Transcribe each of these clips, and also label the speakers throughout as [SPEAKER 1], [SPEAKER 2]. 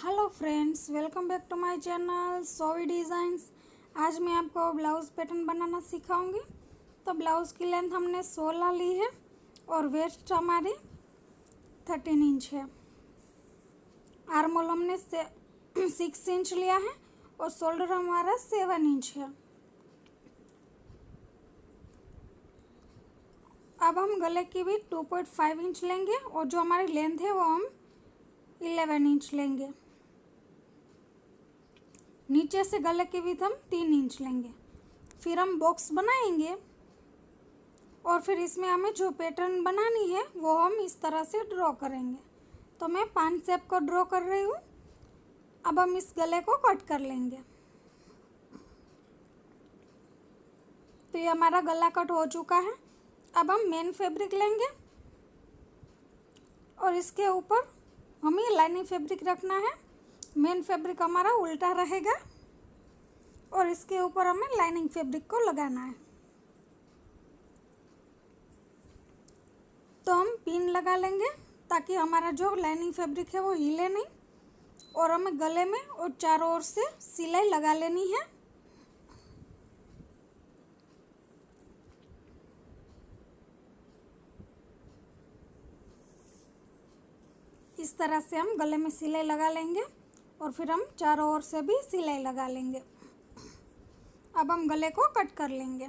[SPEAKER 1] Hello friends, welcome back to my channel Sovi designs. आज मैं आपको ब्लाउज़ पैटर्न बनाना सिखाऊंगी। तो ब्लाउज़ की लेंथ हमने 16 ली है और वेस्ट हमारी 13 इंच है। आर्म होल हमने 6 इंच लिया है और शोल्डर हमारा 7 इंच है। अब हम गले की भी 2.5 इंच लेंगे और जो हमारी लेंथ है वो हम 11 इंच लेंगे। नीचे से गले की विड्थ हम 3 इंच लेंगे। फिर हम बॉक्स बनाएंगे और फिर इसमें हमें जो पैटर्न बनानी है वो हम इस तरह से ड्रॉ करेंगे। तो मैं 5 शेप को ड्रॉ कर रही हूँ। अब हम इस गले को कट कर लेंगे। तो ये हमारा गला कट हो चुका है। अब हम मेन फैब्रिक लेंगे और इसके ऊपर हमें लाइनिंग फैब्रिक रखना है। मेन फैब्रिक हमारा उल्टा रहेगा और इसके ऊपर हमें लाइनिंग फैब्रिक को लगाना है। तो हम पिन लगा लेंगे ताकि हमारा जो लाइनिंग फैब्रिक है वो हिले नहीं। और हमें गले में और चारों ओर से सिलाई लगा लेनी है। इस तरह से हम गले में सिलाई लगा लेंगे और फिर हम चारों ओर से भी सिलाई लगा लेंगे। अब हम गले को कट कर लेंगे।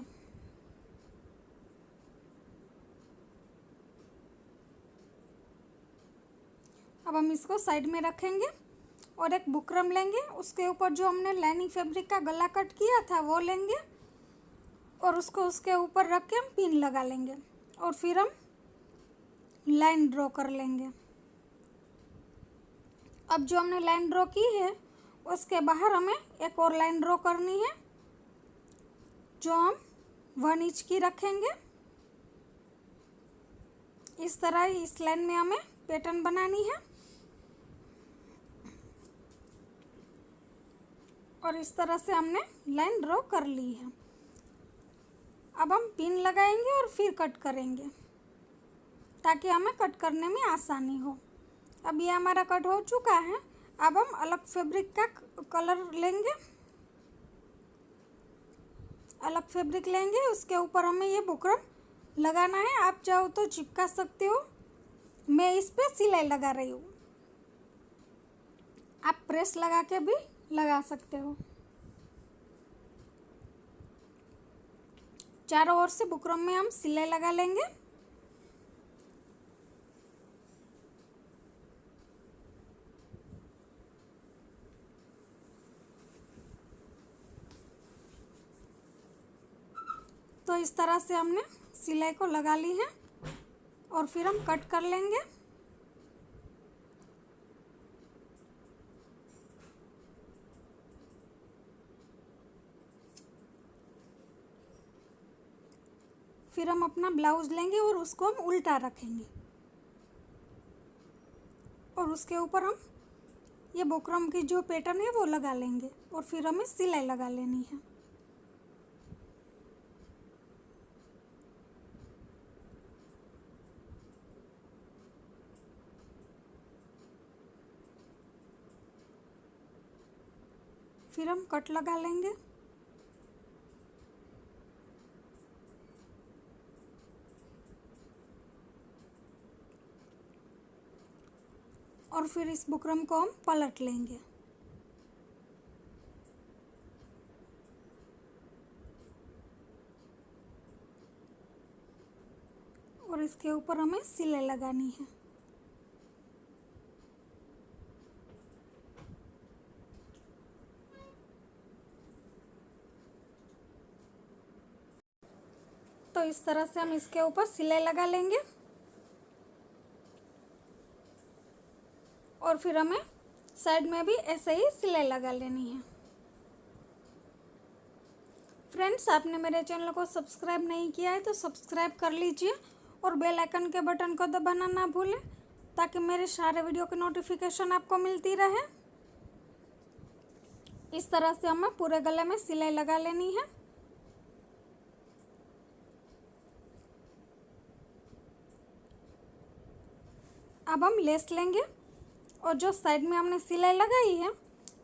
[SPEAKER 1] अब हम इसको साइड में रखेंगे और एक बुकरम लेंगे। उसके ऊपर जो हमने लाइनिंग फैब्रिक का गला कट किया था वो लेंगे और उसको उसके ऊपर रख के हम पिन लगा लेंगे और फिर हम लाइन ड्रॉ कर लेंगे। अब जो हमने लाइन ड्रॉ की है उसके बाहर हमें एक और लाइन ड्रॉ करनी है जो हम 1 इंच की रखेंगे। इस तरह इस लाइन में हमें पैटर्न बनानी है और इस तरह से हमने लाइन ड्रॉ कर ली है। अब हम पिन लगाएंगे और फिर कट करेंगे ताकि हमें कट करने में आसानी हो। अब ये हमारा कट हो चुका है। अब हम अलग फैब्रिक का कलर लेंगे, अलग फैब्रिक लेंगे। उसके ऊपर हमें ये बुकरम लगाना है। आप चाहो तो चिपका सकते हो, मैं इस पे सिलाई लगा रही हूँ। आप प्रेस लगा के भी लगा सकते हो। चारों ओर से बुकरम में हम सिलाई लगा लेंगे। तो इस तरह से हमने सिलाई को लगा ली है और फिर हम कट कर लेंगे। फिर हम अपना ब्लाउज लेंगे और उसको हम उल्टा रखेंगे और उसके ऊपर हम ये बुकरम की जो पैटर्न है वो लगा लेंगे और फिर हमें सिलाई लगा लेनी है। फिर हम कट लगा लेंगे और फिर इस बुकरम को हम पलट लेंगे। और इसके ऊपर हमें सिलाई लगानी है। तो इस तरह से हम इसके ऊपर सिलाई लगा लेंगे और फिर हमें साइड में भी ऐसे ही सिलाई लगा लेनी है। फ्रेंड्स, आपने मेरे चैनल को सब्सक्राइब नहीं किया है तो सब्सक्राइब कर लीजिए और बेल आइकन के बटन को दबाना ना भूलें ताकि मेरे सारे वीडियो की नोटिफिकेशन आपको मिलती रहे। इस तरह से हमें पूरे गले में सिलाई लगा लेनी है। अब हम लेस लेंगे और जो साइड में हमने सिलाई लगाई है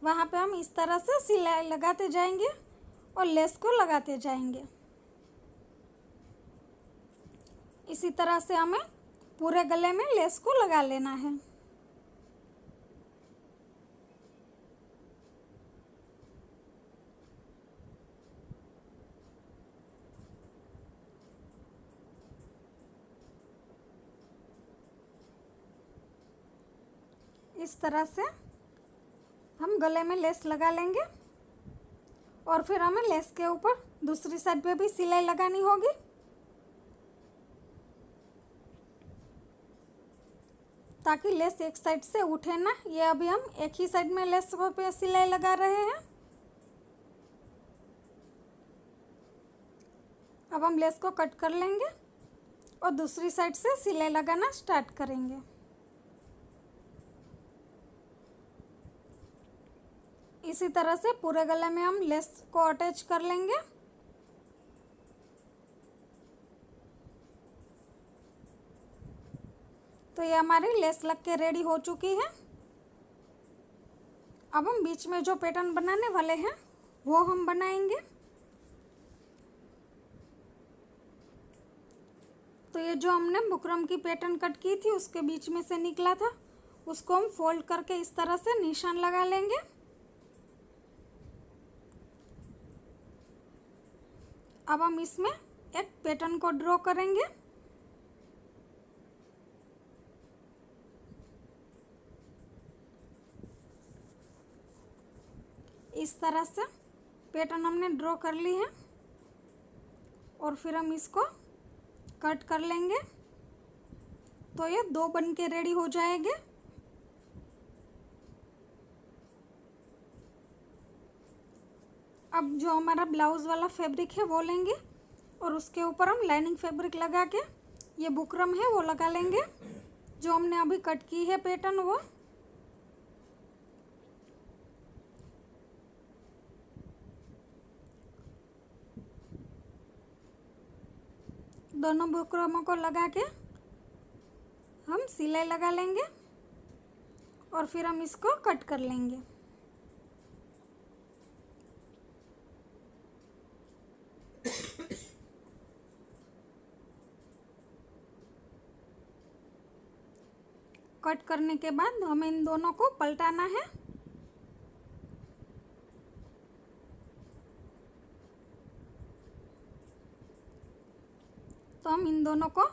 [SPEAKER 1] वहाँ पे हम इस तरह से सिलाई लगाते जाएंगे और लेस को लगाते जाएंगे। इसी तरह से हमें पूरे गले में लेस को लगा लेना है। इस तरह से हम गले में लेस लगा लेंगे और फिर हमें लेस के ऊपर दूसरी साइड पे भी सिलाई लगानी होगी। ताकि लेस एक साइड से उठे ना। ये अभी हम एक ही साइड में लेस पे सिलाई लगा रहे हैं। अब हम लेस को कट कर लेंगे और दूसरी साइड से सिलाई लगाना स्टार्ट करेंगे। इसी तरह से पूरे गले में हम लेस को अटैच कर लेंगे। तो ये हमारी लेस लग के रेडी हो चुकी है। अब हम बीच में जो पैटर्न बनाने वाले हैं वो हम बनाएंगे। तो ये जो हमने बुकरम की पैटर्न कट की थी उसके बीच में से निकला था, उसको हम फोल्ड करके इस तरह से निशान लगा लेंगे। अब हम इसमें एक पैटर्न को ड्रॉ करेंगे। इस तरह से पैटर्न हमने ड्रॉ कर ली है और फिर हम इसको कट कर लेंगे। तो ये दो बन के रेडी हो जाएंगे। अब जो हमारा ब्लाउज़ वाला फैब्रिक है वो लेंगे और उसके ऊपर हम लाइनिंग फैब्रिक लगा के ये बुकरम है वो लगा लेंगे जो हमने अभी कट की है पैटर्न वो। दोनों बुकरमों को लगा के हम सिलाई लगा लेंगे और फिर हम इसको कट कर लेंगे। कट करने के बाद हमें इन दोनों को पलटाना है। तो हम इन दोनों को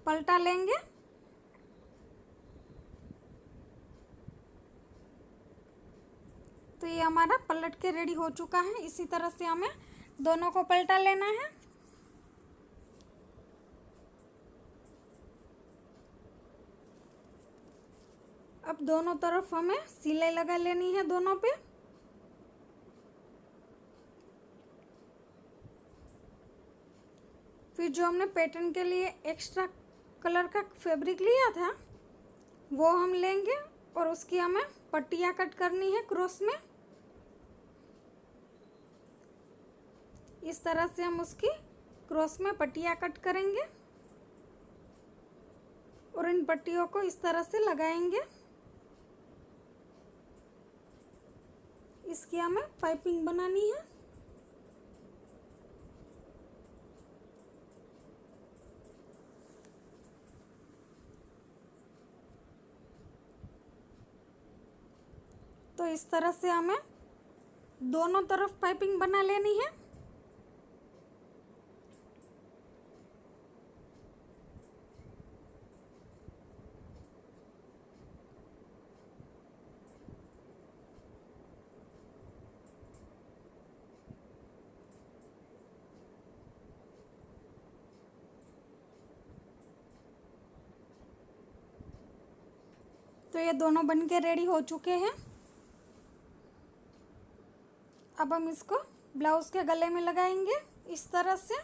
[SPEAKER 1] पलटा लेंगे। तो ये हमारा पलट के रेडी हो चुका है। इसी तरह से हमें दोनों को पलटा लेना है। अब दोनों तरफ हमें सिलाई लगा लेनी है दोनों पे। फिर जो हमने पैटर्न के लिए एक्स्ट्रा कलर का फैब्रिक लिया था वो हम लेंगे और उसकी हमें पट्टियाँ कट करनी है क्रॉस में। इस तरह से हम उसकी क्रॉस में पट्टियाँ कट करेंगे और इन पट्टियों को इस तरह से लगाएंगे। इसकी हमें पाइपिंग बनानी है। तो इस तरह से हमें दोनों तरफ पाइपिंग बना लेनी है। तो ये दोनों बन के रेडी हो चुके हैं। अब हम इसको ब्लाउज के गले में लगाएंगे इस तरह से।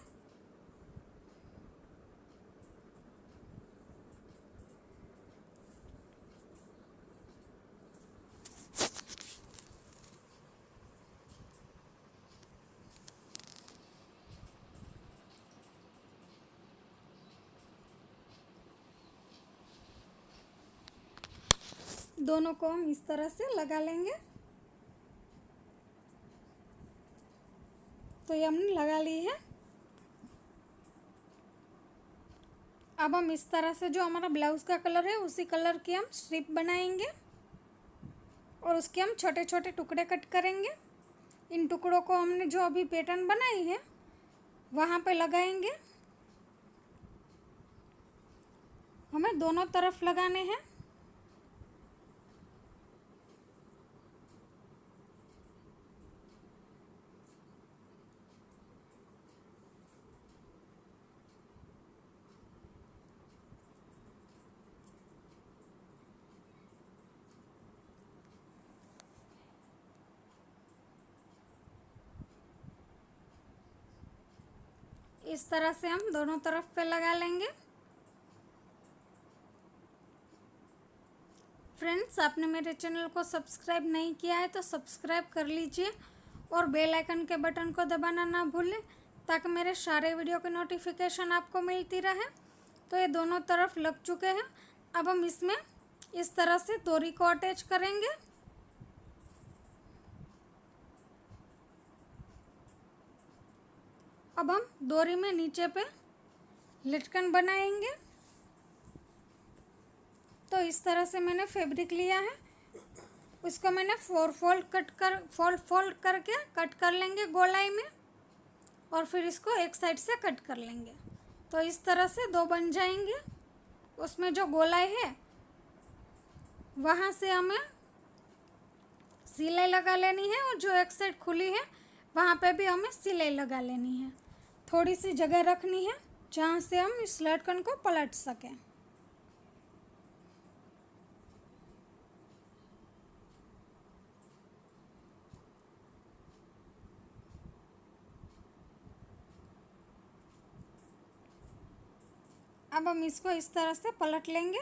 [SPEAKER 1] दोनों को हम इस तरह से लगा लेंगे। तो ये हमने लगा ली है। अब हम इस तरह से जो हमारा ब्लाउज़ का कलर है उसी कलर की हम स्ट्रिप बनाएंगे और उसके हम छोटे छोटे टुकड़े कट करेंगे। इन टुकड़ों को हमने जो अभी पैटर्न बनाई है वहाँ पे लगाएंगे। हमें दोनों तरफ लगाने हैं। इस तरह से हम दोनों तरफ पे लगा लेंगे। फ्रेंड्स, आपने मेरे चैनल को सब्सक्राइब नहीं किया है तो सब्सक्राइब कर लीजिए और बेल आइकन के बटन को दबाना ना भूलें ताकि मेरे सारे वीडियो की नोटिफिकेशन आपको मिलती रहे। तो ये दोनों तरफ लग चुके हैं। अब हम इसमें इस तरह से डोरी को अटैच करेंगे। अब हम डोरी में नीचे पे लटकन बनाएंगे। तो इस तरह से मैंने फैब्रिक लिया है, उसको मैंने फोल्ड करके कट कर लेंगे गोलाई में और फिर इसको एक साइड से कट कर लेंगे। तो इस तरह से दो बन जाएंगे। उसमें जो गोलाई है वहाँ से हमें सिलाई लगा लेनी है और जो एक साइड खुली है वहाँ पे भी हमें सिलाई लगा लेनी है। थोड़ी सी जगह रखनी है जहाँ से हम इस लटकन को पलट सकें। अब हम इसको इस तरह से पलट लेंगे।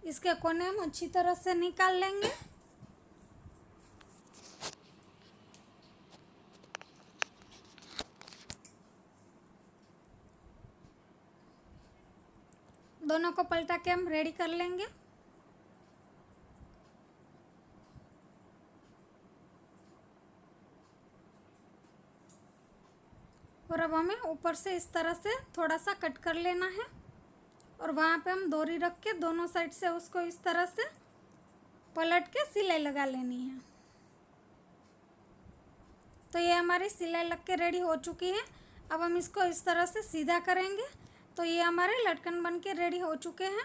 [SPEAKER 1] इसके कोने हम अच्छी तरह से निकाल लेंगे। दोनों को पलटा के हम रेडी कर लेंगे। और अब हमें ऊपर से इस तरह से थोड़ा सा कट कर लेना है और वहाँ पे हम डोरी रख के दोनों साइड से उसको इस तरह से पलट के सिलाई लगा लेनी है। तो ये हमारी सिलाई लग के रेडी हो चुकी है। अब हम इसको इस तरह से सीधा करेंगे तो ये हमारे लटकन बन के रेडी हो चुके हैं।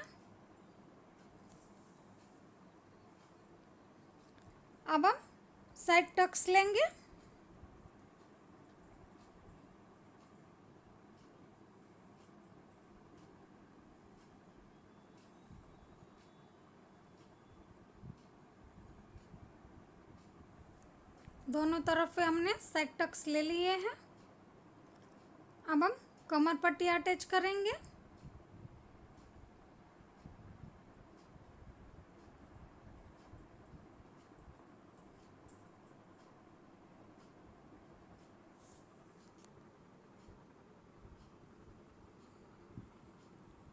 [SPEAKER 1] अब हम साइड टक्स लेंगे। दोनों तरफ पे हमने साइड टक्स ले लिए हैं। अब हम कमर पट्टी अटैच करेंगे।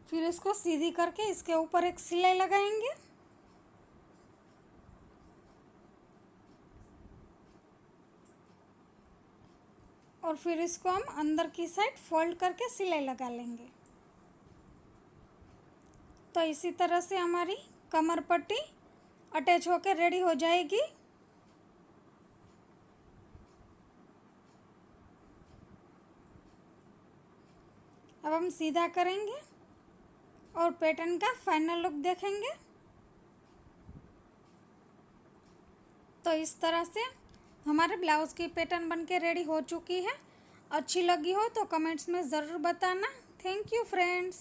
[SPEAKER 1] फिर इसको सीधी करके इसके ऊपर एक सिलाई लगाएंगे। और फिर इसको हम अंदर की साइड फोल्ड करके सिलाई लगा लेंगे। तो इसी तरह से हमारी कमर पट्टी अटैच होकर रेडी हो जाएगी। अब हम सीधा करेंगे और पैटर्न का फाइनल लुक देखेंगे। तो इस तरह से हमारे ब्लाउज़ की पैटर्न बनके रेडी हो चुकी है। अच्छी लगी हो तो कमेंट्स में ज़रूर बताना। Thank you friends.